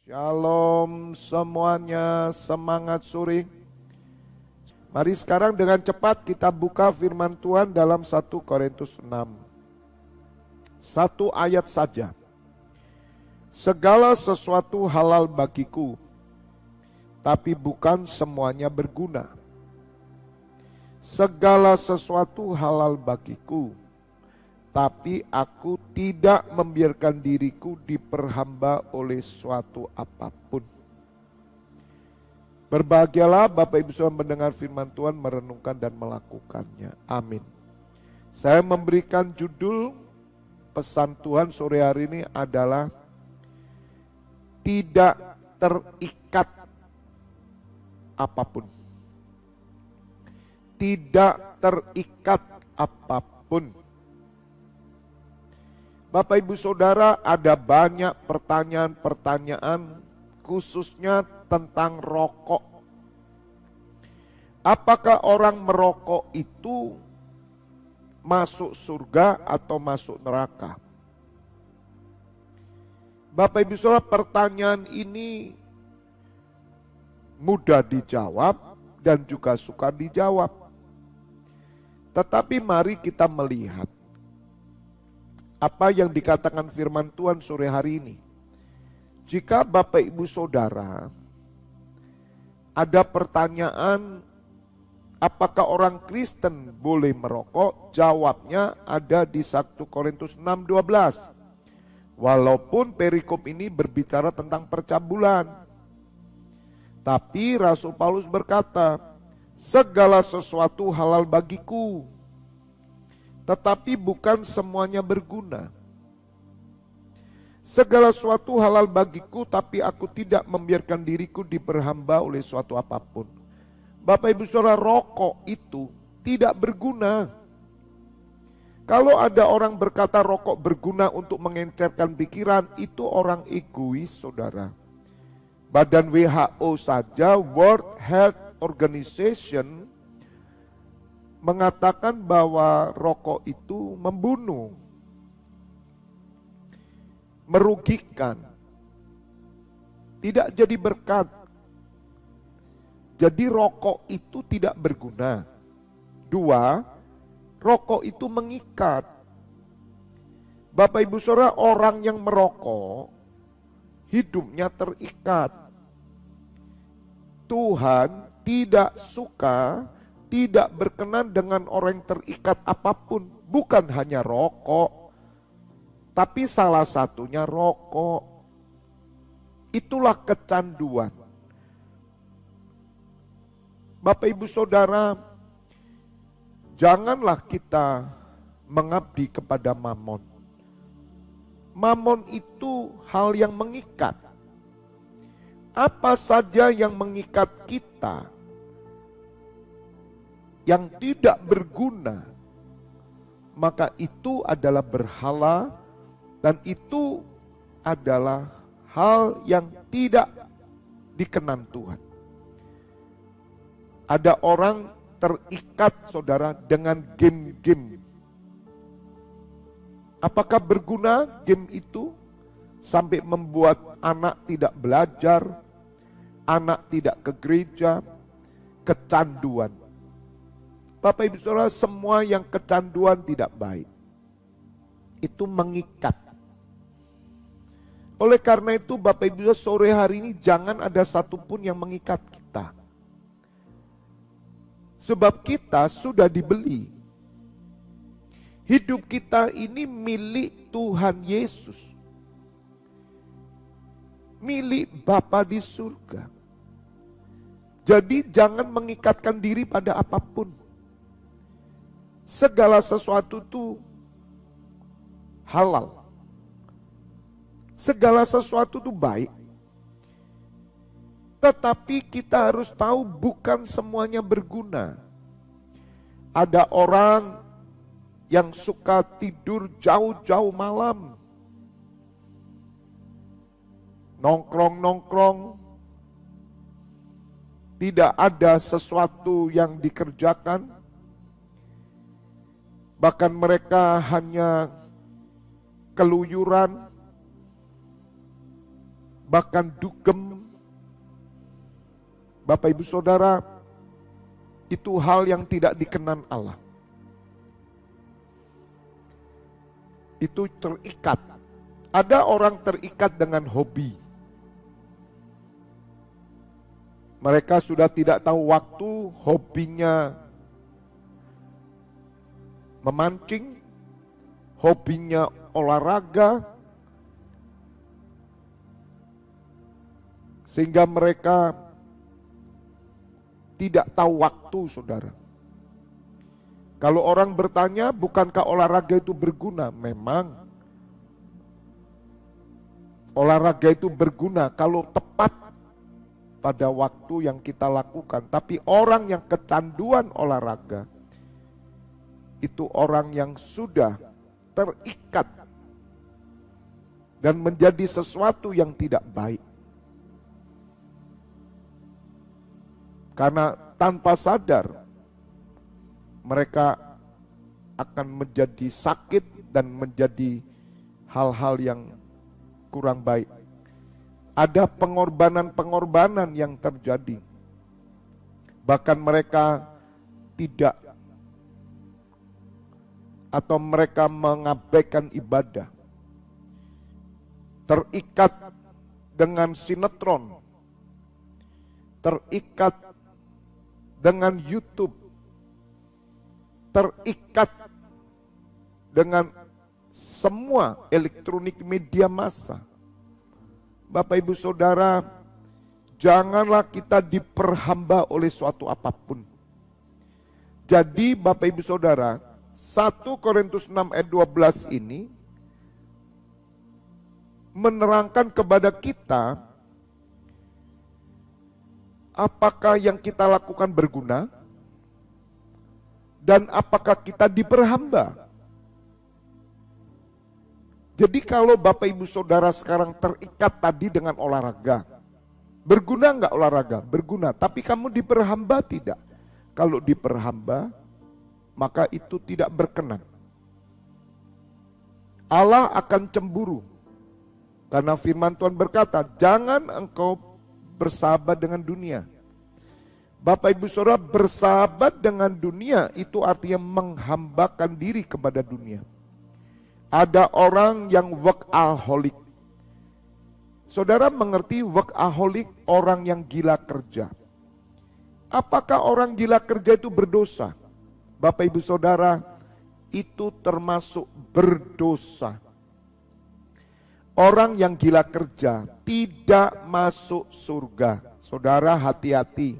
Shalom semuanya, semangat sore. Mari sekarang dengan cepat kita buka firman Tuhan dalam 1 Korintus 6. Satu ayat saja. Segala sesuatu halal bagiku, tapi bukan semuanya berguna. Segala sesuatu halal bagiku, tapi aku tidak membiarkan diriku diperhamba oleh suatu apapun. Berbahagialah Bapak Ibu Saudara mendengar firman Tuhan, merenungkan dan melakukannya. Amin. Saya memberikan judul pesan Tuhan sore hari ini adalah tidak terikat apapun. Tidak terikat apapun. Bapak Ibu Saudara, ada banyak pertanyaan-pertanyaan khususnya tentang rokok. Apakah orang merokok itu masuk surga atau masuk neraka? Bapak Ibu Saudara, pertanyaan ini mudah dijawab dan juga sukar dijawab. Tetapi mari kita melihat apa yang dikatakan firman Tuhan sore hari ini. Jika Bapak Ibu Saudara ada pertanyaan apakah orang Kristen boleh merokok, jawabnya ada di 1 Korintus 6:12. Walaupun perikop ini berbicara tentang percabulan, tapi Rasul Paulus berkata, segala sesuatu halal bagiku, tetapi bukan semuanya berguna. Segala sesuatu halal bagiku, tapi aku tidak membiarkan diriku diperhamba oleh suatu apapun. Bapak Ibu Saudara, rokok itu tidak berguna. Kalau ada orang berkata rokok berguna untuk mengencerkan pikiran, itu orang egois, saudara. Badan WHO saja, World Health Organization, mengatakan bahwa rokok itu membunuh, merugikan, tidak jadi berkat. Jadi rokok itu tidak berguna. Dua, rokok itu mengikat. Bapak Ibu Saudara, orang yang merokok hidupnya terikat. Tuhan tidak suka, tidak berkenan dengan orang yang terikat apapun. Bukan hanya rokok, tapi salah satunya rokok. Itulah kecanduan. Bapak Ibu Saudara, janganlah kita mengabdi kepada mamon. Mamon itu hal yang mengikat. Apa saja yang mengikat kita, yang tidak berguna, maka itu adalah berhala dan itu adalah hal yang tidak dikenan Tuhan. Ada orang terikat, saudara, dengan game-game. Apakah berguna game itu sampai membuat anak tidak belajar, anak tidak ke gereja, kecanduan. Bapak Ibu Saudara, semua yang kecanduan tidak baik. Itu mengikat. Oleh karena itu Bapak Ibu Saudara, sore hari ini jangan ada satupun yang mengikat kita. Sebab kita sudah dibeli. Hidup kita ini milik Tuhan Yesus. Milik Bapa di surga. Jadi jangan mengikatkan diri pada apapun. Segala sesuatu itu halal. Segala sesuatu itu baik. Tetapi kita harus tahu bukan semuanya berguna. Ada orang yang suka tidur jauh-jauh malam. Nongkrong-nongkrong. Tidak ada sesuatu yang dikerjakan. Bahkan mereka hanya keluyuran, bahkan dugem. Bapak Ibu Saudara, itu hal yang tidak dikenan Allah. Itu terikat. Ada orang terikat dengan hobi. Mereka sudah tidak tahu waktu, hobinya memancing, hobinya olahraga, sehingga mereka tidak tahu waktu, saudara. Kalau orang bertanya, bukankah olahraga itu berguna? Memang olahraga itu berguna kalau tepat pada waktu yang kita lakukan. Tapi orang yang kecanduan olahraga, itu orang yang sudah terikat dan menjadi sesuatu yang tidak baik. Karena tanpa sadar mereka akan menjadi sakit dan menjadi hal-hal yang kurang baik. Ada pengorbanan-pengorbanan yang terjadi. Bahkan mereka tidak atau mereka mengabaikan ibadah. Terikat dengan sinetron. Terikat dengan YouTube, terikat dengan semua elektronik media massa. Bapak Ibu Saudara, janganlah kita diperhamba oleh suatu apapun. Jadi Bapak Ibu Saudara, 1 Korintus 6 ayat 12 ini menerangkan kepada kita apakah yang kita lakukan berguna dan apakah kita diperhamba. Jadi kalau Bapak Ibu Saudara sekarang terikat tadi dengan olahraga, berguna enggak olahraga? Berguna, tapi kamu diperhamba tidak? Kalau diperhamba, maka itu tidak berkenan. Allah akan cemburu. Karena firman Tuhan berkata, jangan engkau bersahabat dengan dunia. Bapak Ibu Saudara, bersahabat dengan dunia itu artinya menghambakan diri kepada dunia. Ada orang yang workaholic. Saudara mengerti workaholic, orang yang gila kerja. Apakah orang gila kerja itu berdosa? Bapak Ibu Saudara, itu termasuk berdosa. Orang yang gila kerja tidak masuk surga. Saudara, hati-hati.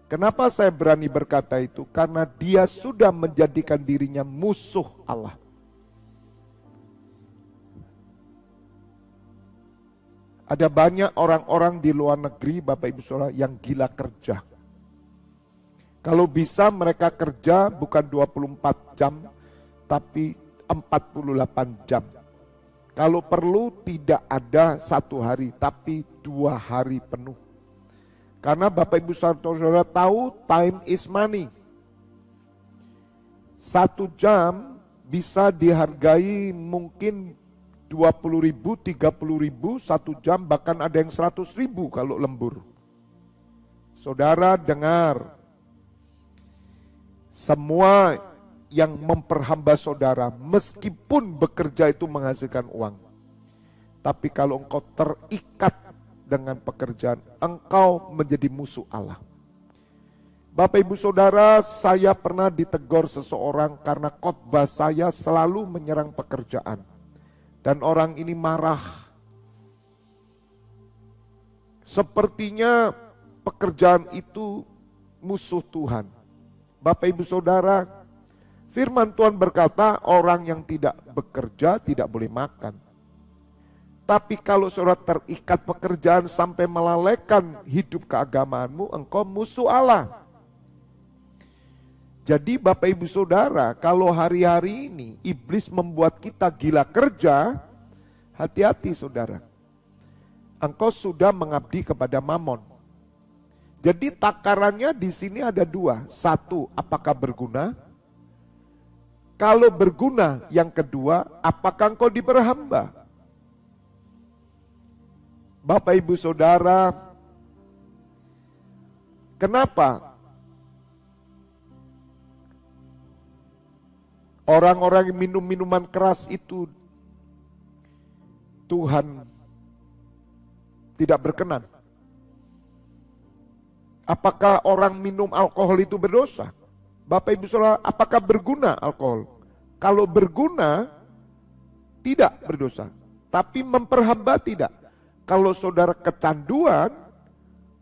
Kenapa saya berani berkata itu? Karena dia sudah menjadikan dirinya musuh Allah. Ada banyak orang-orang di luar negeri, Bapak Ibu Saudara, yang gila kerja. Kalau bisa mereka kerja bukan 24 jam, tapi 48 jam. Kalau perlu tidak ada 1 hari, tapi 2 hari penuh. Karena Bapak Ibu Saudara tahu time is money. 1 jam bisa dihargai mungkin 20.000, 30.000, 1 jam bahkan ada yang 100.000 kalau lembur. Saudara dengar, semua yang memperhamba saudara meskipun bekerja itu menghasilkan uang. Tapi kalau engkau terikat dengan pekerjaan, engkau menjadi musuh Allah. Bapak Ibu Saudara, saya pernah ditegur seseorang karena khotbah saya selalu menyerang pekerjaan. Dan orang ini marah. Sepertinya pekerjaan itu musuh Tuhan. Bapak Ibu Saudara, firman Tuhan berkata orang yang tidak bekerja tidak boleh makan. Tapi kalau saudara terikat pekerjaan sampai melalaikan hidup keagamaanmu, engkau musuh Allah. Jadi Bapak Ibu Saudara, kalau hari-hari ini iblis membuat kita gila kerja, hati-hati saudara. Engkau sudah mengabdi kepada Mamon. Jadi takarannya di sini ada 2. 1, apakah berguna? Kalau berguna, yang kedua, apakah engkau diperhamba? Bapak Ibu Saudara, kenapa orang-orang yang minum minuman keras itu Tuhan tidak berkenan? Apakah orang minum alkohol itu berdosa? Bapak Ibu Saudara, apakah berguna alkohol? Kalau berguna, tidak berdosa. Tapi memperhamba tidak. Kalau saudara kecanduan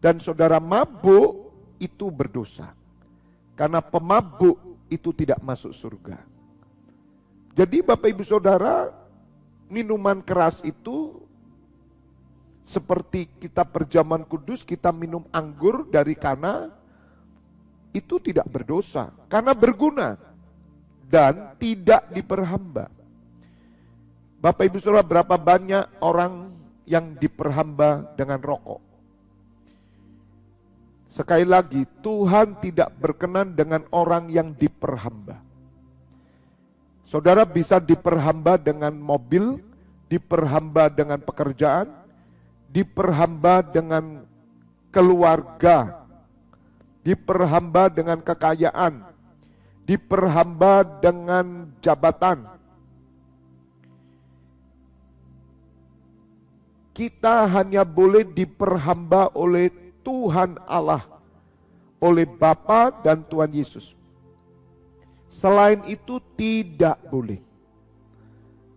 dan saudara mabuk, itu berdosa. Karena pemabuk itu tidak masuk surga. Jadi Bapak Ibu Saudara, minuman keras itu seperti kita perjamuan kudus, kita minum anggur dari Kana, itu tidak berdosa. Karena berguna dan tidak diperhamba. Bapak Ibu Saudara, berapa banyak orang yang diperhamba dengan rokok? Sekali lagi, Tuhan tidak berkenan dengan orang yang diperhamba. Saudara bisa diperhamba dengan mobil, diperhamba dengan pekerjaan, diperhamba dengan keluarga, diperhamba dengan kekayaan, diperhamba dengan jabatan. Kita hanya boleh diperhamba oleh Tuhan Allah, oleh Bapa dan Tuhan Yesus. Selain itu tidak boleh.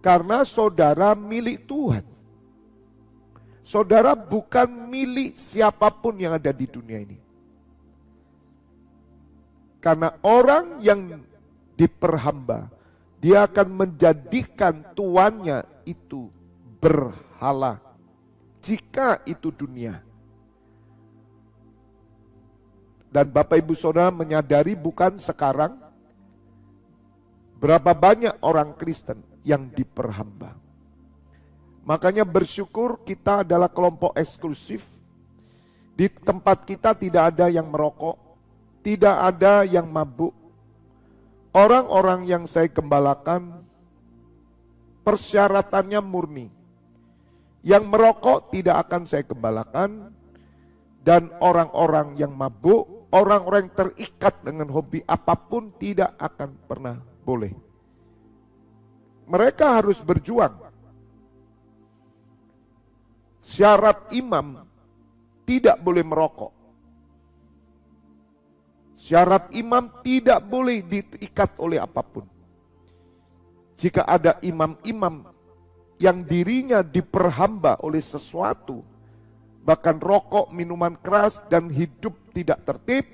Karena saudara milik Tuhan. Saudara bukan milik siapapun yang ada di dunia ini. Karena orang yang diperhamba, dia akan menjadikan tuannya itu berhala. Jika itu dunia. Dan Bapak Ibu Saudara menyadari bukan sekarang berapa banyak orang Kristen yang diperhamba. Makanya bersyukur kita adalah kelompok eksklusif. Di tempat kita tidak ada yang merokok, tidak ada yang mabuk. Orang-orang yang saya gembalakan persyaratannya murni. Yang merokok tidak akan saya gembalakan. Dan orang-orang yang mabuk, orang-orang yang terikat dengan hobi apapun tidak akan pernah boleh. Mereka harus berjuang. Syarat imam tidak boleh merokok. Syarat imam tidak boleh diikat oleh apapun. Jika ada imam-imam yang dirinya diperhamba oleh sesuatu, bahkan rokok, minuman keras, dan hidup tidak tertib,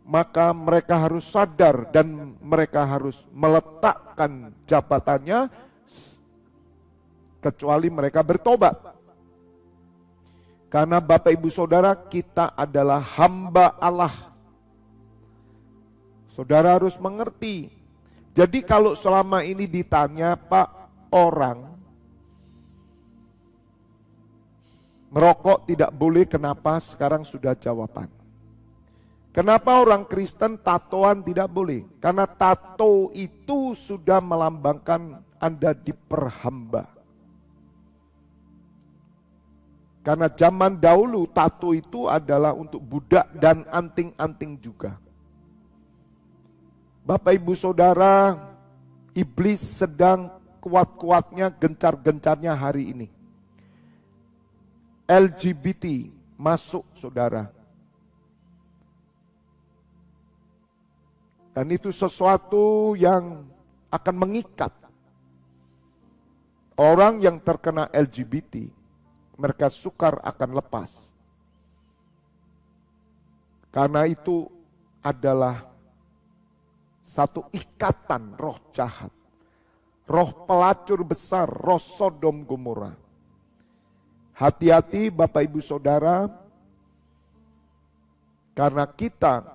maka mereka harus sadar dan mereka harus meletakkan jabatannya kecuali mereka bertobat. Karena Bapak Ibu Saudara, kita adalah hamba Allah. Saudara harus mengerti. Jadi kalau selama ini ditanya, Pak, orang merokok tidak boleh, kenapa? Sekarang sudah jawaban. Kenapa orang Kristen tatoan tidak boleh? Karena tato itu sudah melambangkan Anda diperhamba. Karena zaman dahulu tato itu adalah untuk budak dan anting-anting juga. Bapak Ibu Saudara, iblis sedang kuat-kuatnya, gencar-gencarnya hari ini. LGBT masuk, saudara. Dan itu sesuatu yang akan mengikat. Orang yang terkena LGBT, mereka sukar akan lepas. Karena itu adalah satu ikatan roh jahat. Roh pelacur besar, roh Sodom Gomora. Hati-hati Bapak Ibu Saudara, karena kita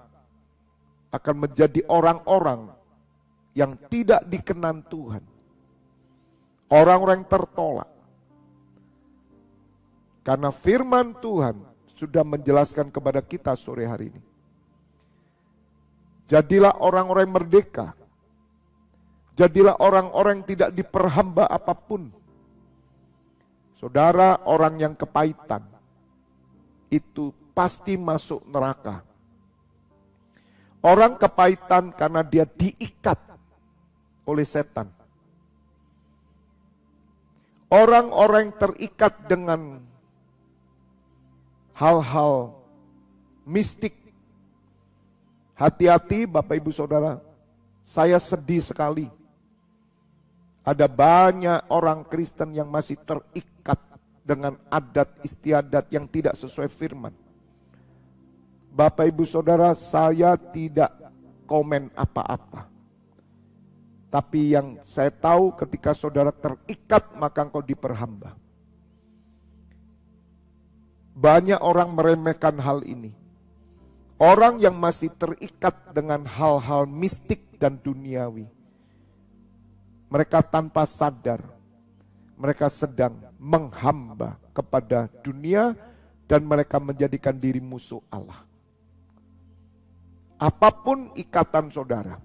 akan menjadi orang-orang yang tidak dikenan Tuhan. Orang-orang yang tertolak. Karena firman Tuhan sudah menjelaskan kepada kita sore hari ini. Jadilah orang-orang yang merdeka. Jadilah orang-orang yang tidak diperhamba apapun. Saudara, orang yang kepahitan itu pasti masuk neraka. Orang kepahitan karena dia diikat oleh setan. Orang-orang yang terikat dengan hal-hal mistik. Hati-hati Bapak Ibu Saudara, saya sedih sekali. Ada banyak orang Kristen yang masih terikat dengan adat istiadat yang tidak sesuai firman. Bapak Ibu Saudara, saya tidak komen apa-apa. Tapi yang saya tahu ketika saudara terikat maka engkau diperhamba. Banyak orang meremehkan hal ini. Orang yang masih terikat dengan hal-hal mistik dan duniawi. Mereka tanpa sadar, mereka sedang menghamba kepada dunia dan mereka menjadikan diri musuh Allah. Apapun ikatan saudara,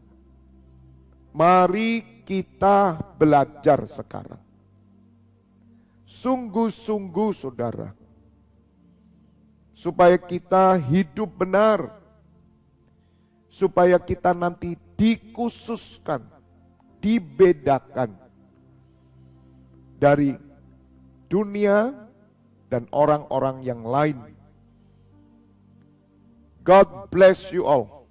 mari kita belajar sekarang. Sungguh-sungguh saudara, supaya kita hidup benar, supaya kita nanti dikhususkan, dibedakan dari dunia dan orang-orang yang lain. God bless you all.